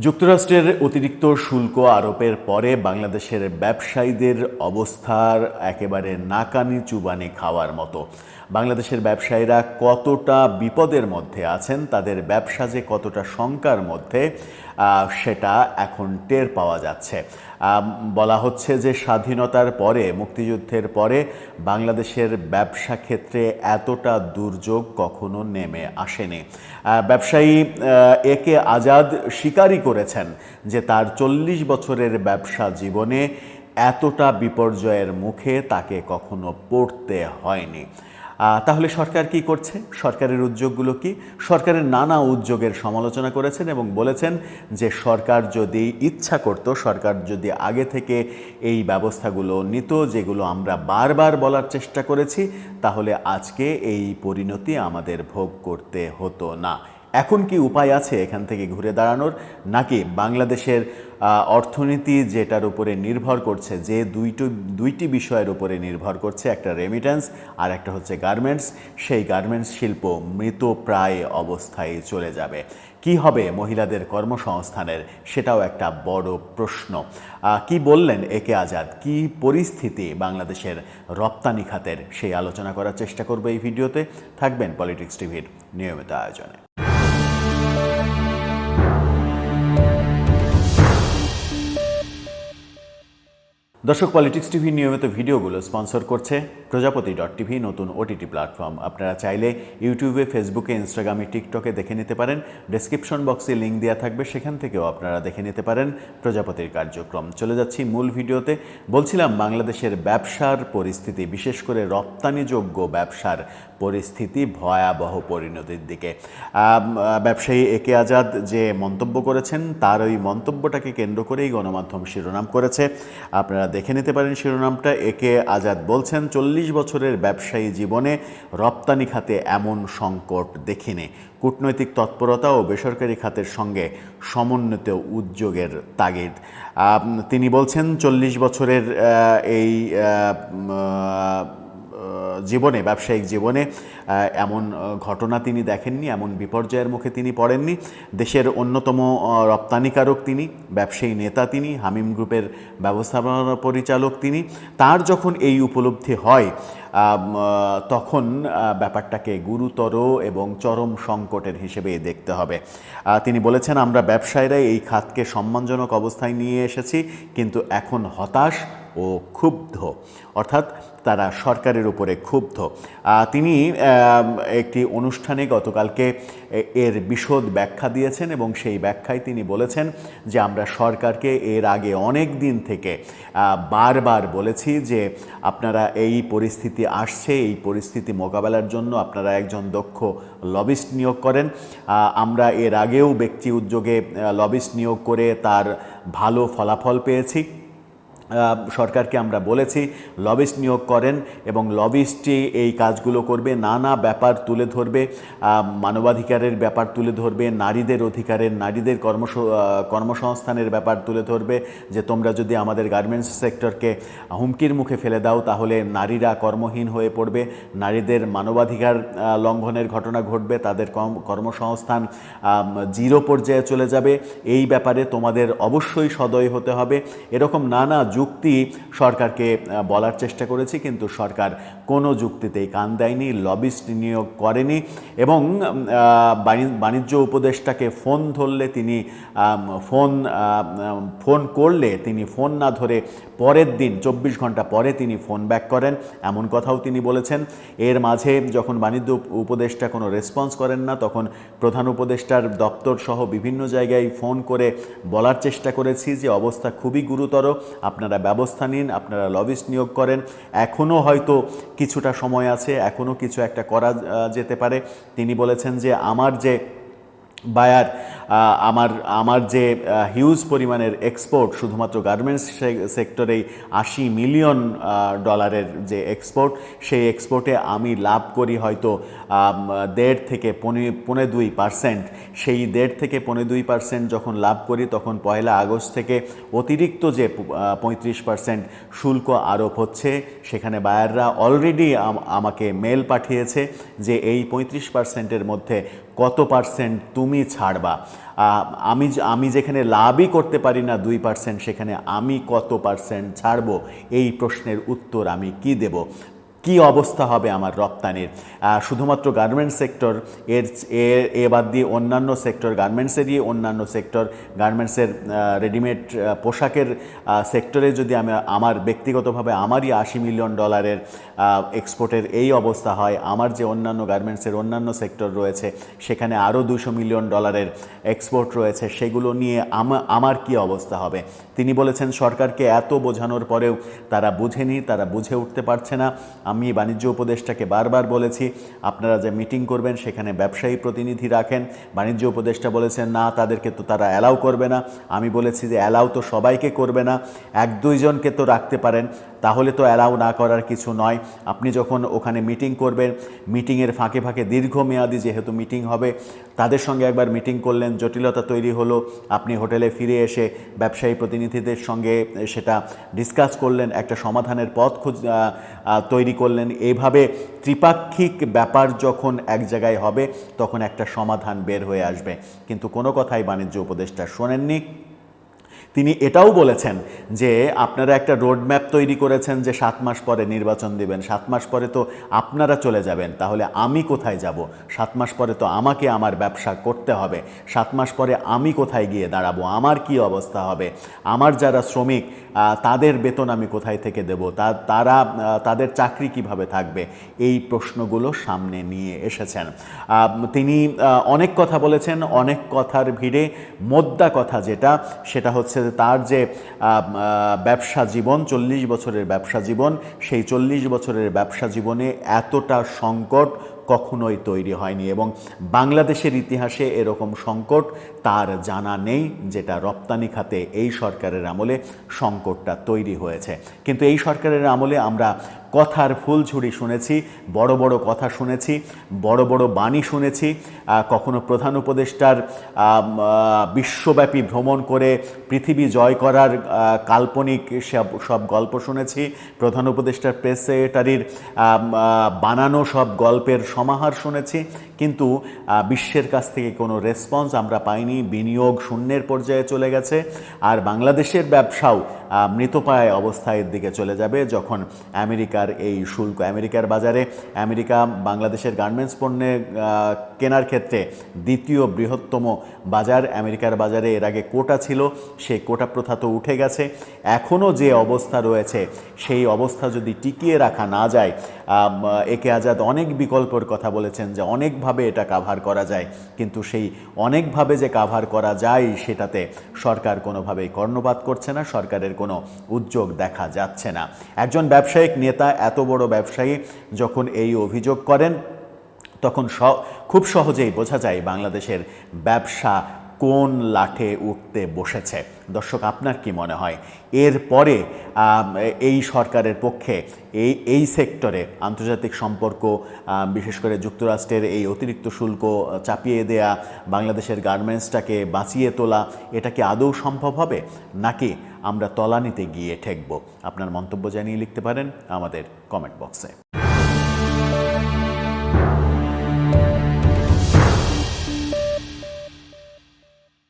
যুক্তরাষ্ট্রের অতিরিক্ত শুল্ক আরোপের পরে বাংলাদেশের ব্যবসায়ীদের অবস্থার একেবারে নাকানি চুবানি খাওয়ার মতো। বাংলাদেশের ব্যবসায়ীরা কতটা বিপদের মধ্যে আছেন, তাদের ব্যবসা যে কতটা শঙ্কার মধ্যে সেটা এখন টের পাওয়া যাচ্ছে। বলা হচ্ছে যে স্বাধীনতার পরে, মুক্তিযুদ্ধের পরে বাংলাদেশের ব্যবসা ক্ষেত্রে এতটা দুর্যোগ কখনো নেমে আসেনি। ব্যবসায়ী এ কে আজাদ স্বীকারই করেছেন যে তার 40 বছরের ব্যবসা জীবনে এতটা বিপর্যয়ের মুখে তাকে কখনো পড়তে হয়নি। তাহলে সরকার কি করছে? সরকারের উদ্যোগগুলো কি? সরকারের নানা উদ্যোগের সমালোচনা করেছেন এবং বলেছেন যে সরকার যদি ইচ্ছা করত, সরকার যদি আগে থেকে এই ব্যবস্থাগুলো নিত যেগুলো আমরা বারবার বলার চেষ্টা করেছি, তাহলে আজকে এই পরিণতি আমাদের ভোগ করতে হতো না। এখন কি উপায় আছে এখান থেকে ঘুরে দাঁড়ানোর? নাকি বাংলাদেশের অর্থনীতি যেটার উপরে নির্ভর করছে, যে দুইটি বিষয়ের উপরে নির্ভর করছে, একটা রেমিটেন্স আর একটা হচ্ছে গার্মেন্টস, সেই গার্মেন্টস শিল্প মৃতপ্রায় অবস্থায় চলে যাবে? কি হবে মহিলাদের কর্মসংস্থানের? সেটাও একটা বড় প্রশ্ন। কি বললেন এ কে আজাদ? কি পরিস্থিতি বাংলাদেশের রপ্তানি খাতের? সেই আলোচনা করার চেষ্টা করব এই ভিডিওতে। থাকবেন পলিটিক্স টিভির নিয়মিত আয়োজনে। দর্শক, পলিটিক্স টিভি নিয়মিত ভিডিওগুলো স্পন্সর করছে প্রজাপতি.টিভি, নতুন ওটিটি প্ল্যাটফর্ম। আপনারা চাইলে ইউটিউবে, ফেসবুকে, ইনস্টাগ্রামে, টিকটকে দেখে নিতে পারেন। ডেসক্রিপশন বক্সে লিঙ্ক দেওয়া থাকবে, সেখান থেকেও আপনারা দেখে নিতে পারেন প্রজাপতির কার্যক্রম। চলে যাচ্ছি মূল ভিডিওতে। বলছিলাম বাংলাদেশের ব্যবসার পরিস্থিতি, বিশেষ করে রপ্তানিযোগ্য ব্যবসার পরিস্থিতি ভয়াবহ পরিণতির দিকে। ব্যবসায়ী এ কে আজাদ যে মন্তব্য করেছেন, তার ওই মন্তব্যটাকে কেন্দ্র করেই গণমাধ্যম শিরোনাম করেছে। আপনারা দেখে নিতে পারেন শিরোনামটা। এ কে আজাদ বলছেন, 40 বছরের ব্যবসায়ী জীবনে রপ্তানি খাতে এমন সংকট দেখিনি। কূটনৈতিক তৎপরতা ও বেসরকারি খাতের সঙ্গে সমন্বিত উদ্যোগের তাগিদ। তিনি বলছেন 40 বছরের এই জীবনে, ব্যবসায়িক জীবনে এমন ঘটনা তিনি দেখেননি, এমন বিপর্যয়ের মুখে তিনি পড়েননি। দেশের অন্যতম রপ্তানিকারক তিনি, ব্যবসায়ী নেতা তিনি, হামিম গ্রুপের ব্যবস্থাপনা পরিচালক তিনি। তার যখন এই উপলব্ধি হয়, তখন ব্যাপারটাকে গুরুতর এবং চরম সংকটের হিসেবে দেখতে হবে। তিনি বলেছেন, আমরা ব্যবসায়ীরা এই খাতকে সম্মানজনক অবস্থায় নিয়ে এসেছি, কিন্তু এখন হতাশ ও ক্ষুব্ধ, অর্থাৎ তারা সরকারের উপরে ক্ষুব্ধ। তিনি একটি অনুষ্ঠানে গতকালকে এর বিশদ ব্যাখ্যা দিয়েছেন এবং সেই ব্যাখ্যায় তিনি বলেছেন যে আমরা সরকারকে এর আগে অনেক দিন থেকে বারবার বলেছি যে আপনারা এই পরিস্থিতি আসছে, এই পরিস্থিতি মোকাবেলার জন্য আপনারা একজন দক্ষ লবিস্ট নিয়োগ করেন। আমরা এর আগেও ব্যক্তি উদ্যোগে লবিস্ট নিয়োগ করে তার ভালো ফলাফল পেয়েছি। সরকারকে আমরা বলেছি লবিস্ট নিয়োগ করেন এবং লবিস্টই এই কাজগুলো করবে, নানা ব্যাপার তুলে ধরবে, মানবাধিকারের ব্যাপার তুলে ধরবে, নারীদের অধিকারের, নারীদের কর্মসংস্থানের ব্যাপার তুলে ধরবে, যে তোমরা যদি আমাদের গার্মেন্টস সেক্টরকে হুমকির মুখে ফেলে দাও তাহলে নারীরা কর্মহীন হয়ে পড়বে, নারীদের মানবাধিকার লঙ্ঘনের ঘটনা ঘটবে, তাদের কর্মসংস্থান জিরো পর্যায়ে চলে যাবে, এই ব্যাপারে তোমাদের অবশ্যই সদয় হতে হবে। এরকম নানা যুক্তি সরকারকে বলার চেষ্টা করেছি, কিন্তু সরকার কোনো যুক্তিতেই কান দেয়নি, লবিস্ট নিয়োগ করেনি। এবং বাণিজ্য উপদেষ্টাকে ফোন ধরলে তিনি ফোন করলে তিনি ফোন না ধরে পরের দিন 24 ঘন্টা পরে তিনি ফোন ব্যাক করেন, এমন কথাও তিনি বলেছেন। এর মাঝে যখন বাণিজ্য উপদেষ্টা কোনো রেসপন্স করেন না, তখন প্রধান উপদেষ্টার দপ্তর সহ বিভিন্ন জায়গায় ফোন করে বলার চেষ্টা করেছি যে অবস্থা খুবই গুরুতর, আপনারা ব্যবস্থা নিন, আপনারা লবিস্ট নিয়োগ করেন, এখনও হয়তো কিছুটা সময় আছে, এখনও কিছু একটা করা যেতে পারে। তিনি বলেছেন যে আমার যে বায়ার, আমার যে হিউজ পরিমাণের এক্সপোর্ট, শুধুমাত্র গার্মেন্টস সেক্টরেই $80 মিলিয়ন যে এক্সপোর্ট, সেই এক্সপোর্টে আমি লাভ করি হয়তো 1.5 থেকে 2.5%। সেই 1.5 থেকে 2.5% যখন লাভ করি, তখন 1 আগস্ট থেকে অতিরিক্ত যে 35% শুল্ক আরোপ হচ্ছে, সেখানে বায়াররা অলরেডি আমাকে মেল পাঠিয়েছে যে এই 35%-এর মধ্যে কত পার্সেন্ট তুমি ছাড়বা। আমি যেখানে লাভই করতে পারি না 2%, সেখানে আমি কত পার্সেন্ট ছাড়বো, এই প্রশ্নের উত্তর আমি কি দেব? কি অবস্থা হবে আমার রপ্তানির? শুধুমাত্র গার্মেন্টস সেক্টর, এ বাদ দিয়ে অন্যান্য সেক্টর, গার্মেন্টসেরই অন্যান্য সেক্টর, গার্মেন্টসের রেডিমেড পোশাকের সেক্টরে যদি আমার ব্যক্তিগতভাবে আমারই $80 মিলিয়ন এক্সপোর্টের এই অবস্থা হয়, আমার যে অন্যান্য গার্মেন্টসের অন্যান্য সেক্টর রয়েছে সেখানে আরও $200 মিলিয়ন এক্সপোর্ট রয়েছে, সেগুলো নিয়ে আমার কি অবস্থা হবে? তিনি বলেছেন সরকারকে এত বোঝানোর পরেও তারা বুঝেনি, তারা বুঝে উঠতে পারছে না। আমি বাণিজ্য উপদেষ্টাকে বারবার বলেছি আপনারা যে মিটিং করবেন সেখানে ব্যবসায়ী প্রতিনিধি রাখেন। বাণিজ্য উপদেষ্টা বলেছেন না, তাদেরকে তো তারা অ্যালাউ করবে না। আমি বলেছি যে অ্যালাউ তো সবাইকে করবে না, 1-2 জনকে তো রাখতে পারেন, তাহলে তো অ্যালাউ না করার কিছু নয়। আপনি যখন ওখানে মিটিং করবেন, মিটিংয়ের ফাঁকে ফাঁকে দীর্ঘমেয়াদী যেহেতু মিটিং হবে, তাদের সঙ্গে একবার মিটিং করলেন, জটিলতা তৈরি হলো, আপনি হোটেলে ফিরে এসে ব্যবসায়ী প্রতিনিধিদের সঙ্গে সেটা ডিসকাস করলেন, একটা সমাধানের পথ তৈরি করলেন। এইভাবে ত্রিপাক্ষিক ব্যাপার যখন এক জায়গায় হবে তখন একটা সমাধান বের হয়ে আসবে। কিন্তু কোনো কথাই বাণিজ্য উপদেষ্টা শোনেননি। তিনি এটাও বলেছেন যে আপনারা একটা রোডম্যাপ তৈরি করেছেন যে 7 মাস পরে নির্বাচন দেবেন, 7 মাস পরে তো আপনারা চলে যাবেন, তাহলে আমি কোথায় যাব? 7 মাস পরে তো আমাকে আমার ব্যবসা করতে হবে, 7 মাস পরে আমি কোথায় গিয়ে দাঁড়াবো? আমার কি অবস্থা হবে? আমার যারা শ্রমিক তাদের বেতন আমি কোথায় থেকে দেব? তাদের চাকরি কিভাবে থাকবে? এই প্রশ্নগুলো সামনে নিয়ে এসেছেন। তিনি অনেক কথা বলেছেন, অনেক কথার ভিড়ে মোদ্দা কথা সেটা হচ্ছে তার যে ব্যবসা জীবন, 40 বছরের ব্যবসা জীবন, সেই 40 বছরের ব্যবসা জীবনে এতটা সংকট কখনোই তৈরি হয়নি এবং বাংলাদেশের ইতিহাসে এরকম সংকট তার জানা নেই, যেটা রপ্তানি খাতে এই সরকারের আমলে সংকটটা তৈরি হয়েছে। কিন্তু এই সরকারের আমলে আমরা কথার ফুলঝুরি শুনেছি, বড় বড় কথা শুনেছি, বড় বড় বাণী শুনেছি। কখনো প্রধান উপদেষ্টার বিশ্বব্যাপী ভ্রমণ করে পৃথিবী জয় করার কাল্পনিক সব গল্প শুনেছি, প্রধান উপদেষ্টার প্রেস সেক্রেটারির বানানো সব গল্পের সমাহার শুনেছি, কিন্তু বিশ্বের কাছ থেকে কোনো রেসপন্স আমরা পাইনি। বিনিয়োগ শূন্যের পর্যায়ে চলে গেছে, আর বাংলাদেশের ব্যবসাও মৃতপ্রায় অবস্থার দিকে চলে যাবে যখন আমেরিকার এই শুল্ক, আমেরিকা বাংলাদেশের গার্মেন্টস পণ্যে কেনার ক্ষেত্রে দ্বিতীয় বৃহত্তম বাজার। আমেরিকার বাজারে এর আগে কোটা ছিল, সেই কোটা প্রথা তো উঠে গেছে। এখনও যে অবস্থা রয়েছে সেই অবস্থা যদি টিকিয়ে রাখা না যায়, একে আজাদ অনেক বিকল্পর কথা বলেছেন যে অনেকভাবে এটা কাভার করা যায়, কিন্তু সেই অনেকভাবে যে কাভার করা যায় সেটাতে সরকার কোনোভাবেই কর্ণপাত করছে না, সরকারের কোনো উদ্যোগ দেখা যাচ্ছে না। একজন ব্যবসায়িক নেতা, এত বড় ব্যবসায়ী যখন এই অভিযোগ করেন তখন খুব সহজেই বোঝা যায় বাংলাদেশের ব্যবসা কোন লাঠে উঠতে বসেছে। দর্শক, আপনার কি মনে হয় এরপরে এই সরকারের পক্ষে এই সেক্টরে আন্তর্জাতিক সম্পর্ক, বিশেষ করে যুক্তরাষ্ট্রের এই অতিরিক্ত শুল্ক চাপিয়ে দেয়া, বাংলাদেশের গার্মেন্টসটাকে বাঁচিয়ে তোলা, এটা কি আদৌ সম্ভব হবে, নাকি আমরা তলানিতে গিয়ে ঠেকব? আপনার মন্তব্য জানিয়ে লিখতে পারেন আমাদের কমেন্ট বক্সে।